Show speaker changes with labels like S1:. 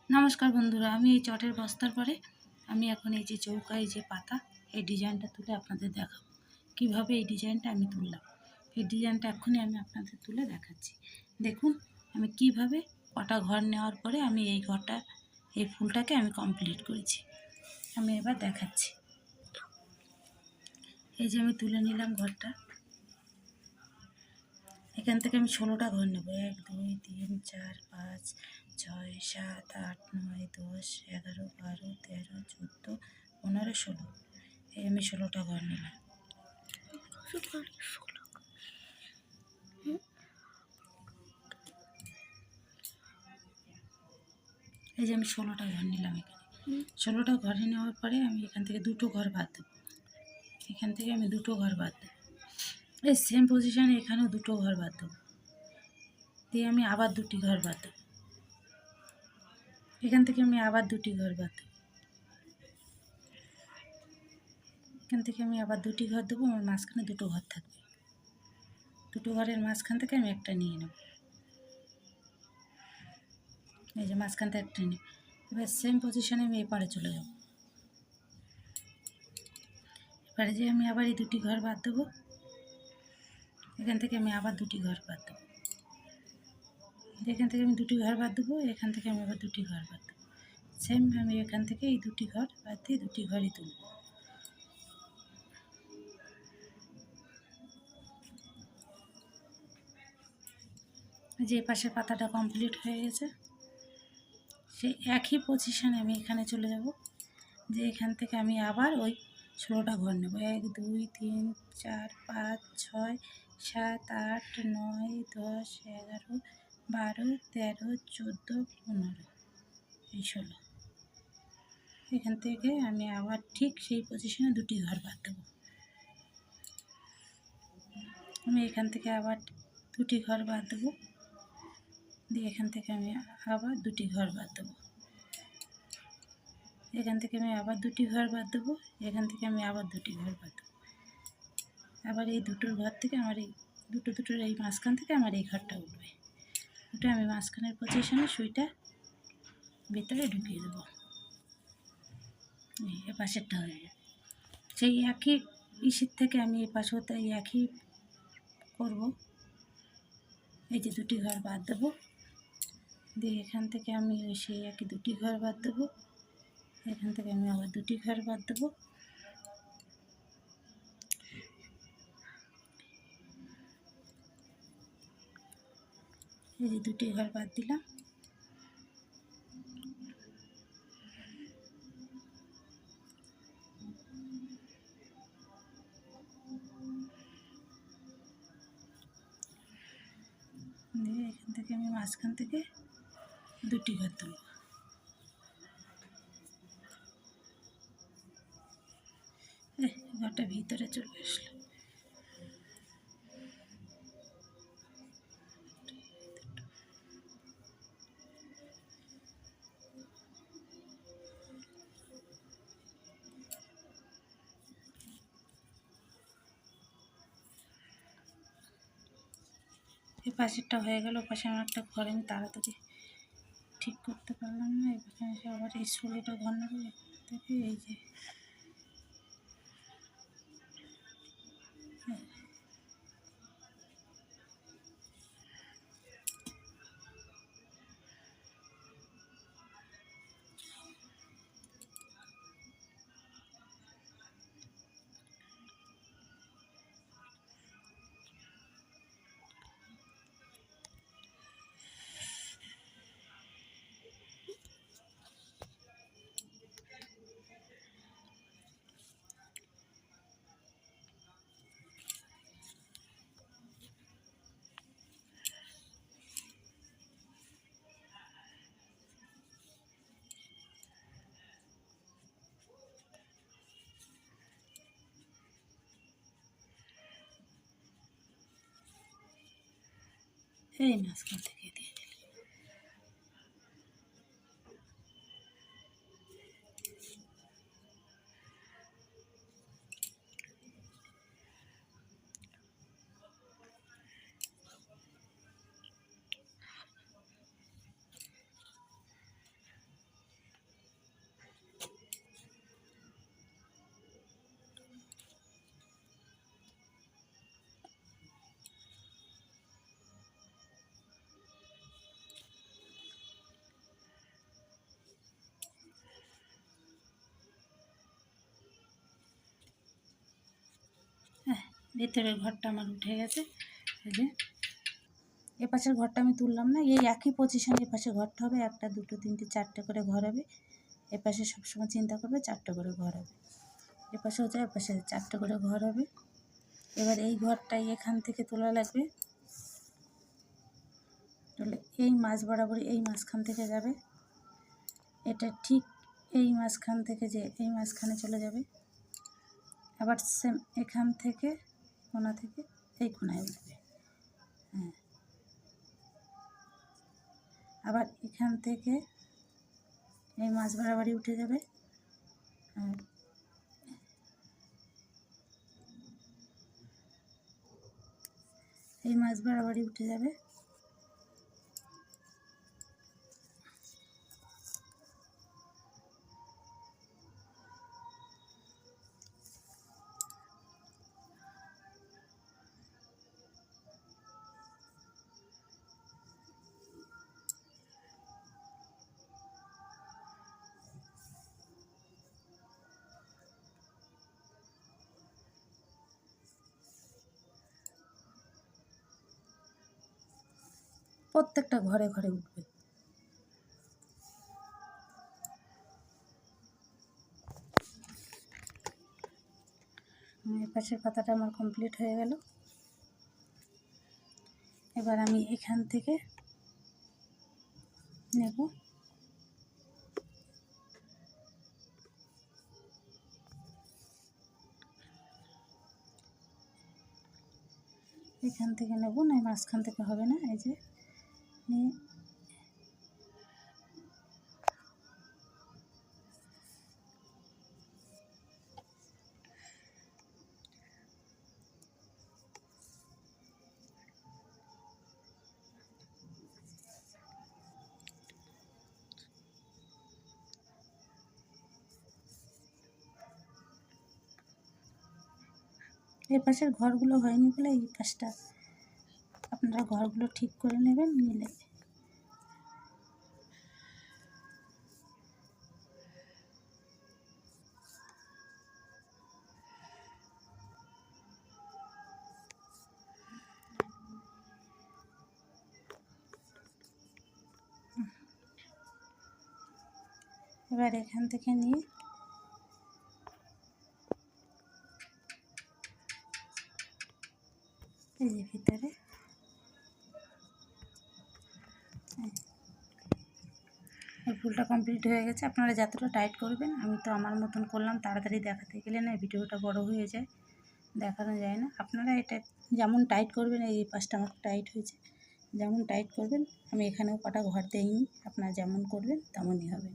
S1: নমস্কার বন্ধুরা, আমি এই চটের বস্তার পরে আমি এখন এই যে চৌকায় যে পাতা, এই ডিজাইনটা তুলে আপনাদের দেখাবো কিভাবে এই ডিজাইনটা আমি তুললাম। এই ডিজাইনটা এক্ষুনি আমি আপনাদের তুলে দেখাচ্ছি। দেখুন আমি কিভাবে কটা ঘর নেওয়ার পরে আমি এই ঘরটা, এই ফুলটাকে আমি কমপ্লিট করেছি। আমি এবার দেখাচ্ছি। এই যে আমি তুলে নিলাম ঘরটা, এখান থেকে আমি 16টা ঘর নেব। 1 2 3 4 5 6 7 8 9 10 11 12 13 14 15 16। এই আমি 16টা ঘর নিলাম। এই যে আমি 16টা ঘর নিলাম। এখানে 16টা ঘরে নেওয়ার পরে আমি এখান থেকে দুটো ঘর বাদ দেবো। এখান থেকে আমি দুটো ঘর বাদ দেবো। এই সেম পজিশানে এখানেও দুটো ঘর বাদ দেবো। দিয়ে আমি আবার দুটি ঘর বাদ দেবো। এখান থেকে আমি আবার দুটি ঘর বাদ দেবো। এখান থেকে আমি আবার দুটি ঘর দেবো। আমার মাঝখানে দুটো ঘর থাকবে। দুটো ঘরের মাঝখান থেকে আমি একটা নিয়ে নেব। এই যে মাঝখান থেকে একটা নিই। এবার সেম পজিশানে আমি এপারে চলে যাব। এবারে যে আমি আবার এই দুটি ঘর বাদ দেবো। এখান থেকে আমি আবার দুটি ঘর বাদ দেবো। এখান থেকে আমি দুটি ঘর বাদ দেবো। এখান থেকে আমি আবার দুটি ঘর বাদ দেবো। সেম আমি এখান থেকে এই দুটি ঘর বাদ দিয়ে দুটি ঘরই তুলব। যে পাশের পাতাটা কমপ্লিট হয়ে গেছে, সেই একই পজিশানে আমি এখানে চলে যাব। যে এখান থেকে আমি আবার ওই 16টা ঘর নেব। 1 2 3 4 5 6 7 8 9 10 11 12 13 14 15 এই 16। এখান থেকে আমি আবার ঠিক সেই পজিশনে দুটি ঘর বাদ দেবো। আমি এখান থেকে আবার দুটি ঘর বাদ দেবো। দিয়ে এখান থেকে আমি আবার দুটি ঘর বাদ দেবো। এখান থেকে আমি আবার দুটি ঘর বাদ দেবো। এখান থেকে আমি আবার দুটি ঘর বাদ দেবো। আবার এই দুটোর ঘর থেকে আমার এই দুটোর এই মাঝখান থেকে আমার এই ঘরটা উঠবে। ওটা আমি মাঝখানের পজিশনে সুইটা ভিতরে ঢুকিয়ে দেবো। এ পাশেরটা হয়ে যায়। সেই একই ইসের থেকে আমি এই পাশেও তাই একই করব। এই যে দুটি ঘর বাদ দেবো। দিয়ে এখান থেকে আমি ওই সেই একই দুটি ঘর বাদ দেবো। এখান থেকে আমি আবার দুটি ঘর বাদ দেবো। এই যে দুটি ঘর বাদ দিলাম। দিয়ে এখান থেকে আমি মাঝখান থেকে দুটি ঘর তুলব। ঘরটা ভিতরে চলে আসলো। এই পাশেরটা হয়ে গেল। পাশে আমার একটা ঘর আমি তাড়াতাড়ি ঠিক করতে পারলাম না। এখানে এসে আবার এই 16টা ঘর নেবো। এখান থেকে এই যে এই মাঝখান থেকে দিয়ে দিলাম। ভেতরের ঘরটা আমার উঠে গেছে। এই যে এ পাশের ঘরটা আমি তুললাম না, এই একই পজিশনে এ পাশে ঘরটা হবে, 1 2 3 4টে করে ঘর হবে। এ পাশে সবসময় চিন্তা করবে 4টে করে ঘর হবে, এ পাশেও যায়, এ পাশে 4টে করে ঘর হবে। এবার এই ঘরটাই এখান থেকে তোলা লাগবে, তাহলে এই মাঝ বরাবর এই মাঝখান থেকে যাবে, এটা ঠিক এই মাঝখান থেকে যে এই মাঝখানে চলে যাবে। আবার সেম এখান থেকে কোণা থেকে এই কোণায় উঠবে। হ্যাঁ, আবার এখান থেকে এই মাঝ বরাবরই উঠে যাবে। আর এই মাঝ বরাবরই উঠে যাবে। প্রত্যেকটা ঘরে ঘরে উঠবে। এই পাশের পাতাটা আমার কমপ্লিট হয়ে গেল। এবার আমি এখান থেকে নেব, এখান থেকে নেব না, মাঝখান থেকে হবে না। এই যে নিয়ে এই পাশের ঘরগুলো হয়নি বলে এই পাশটা আপনারা ঘরগুলো ঠিক করে নেবেন, নিলে এবার এখান থেকে নিয়ে এই যে ভিতরে এই ফুলটা কমপ্লিট হয়ে গেছে। আপনারা যতটা টাইট করবেন, আমি তো আমার মতন করলাম, তাড়াতাড়ি দেখাতে গেলে না ভিডিওটা বড় হয়ে যায়, দেখানো যায় না। আপনারা এটা যেমন টাইট করবেন, এই পাশটা আমার টাইট হয়েছে, যেমন টাইট করবেন, আমি এখানেও কটা ঘর দেইনি, আপনারা যেমন করবেন তেমনই হবে।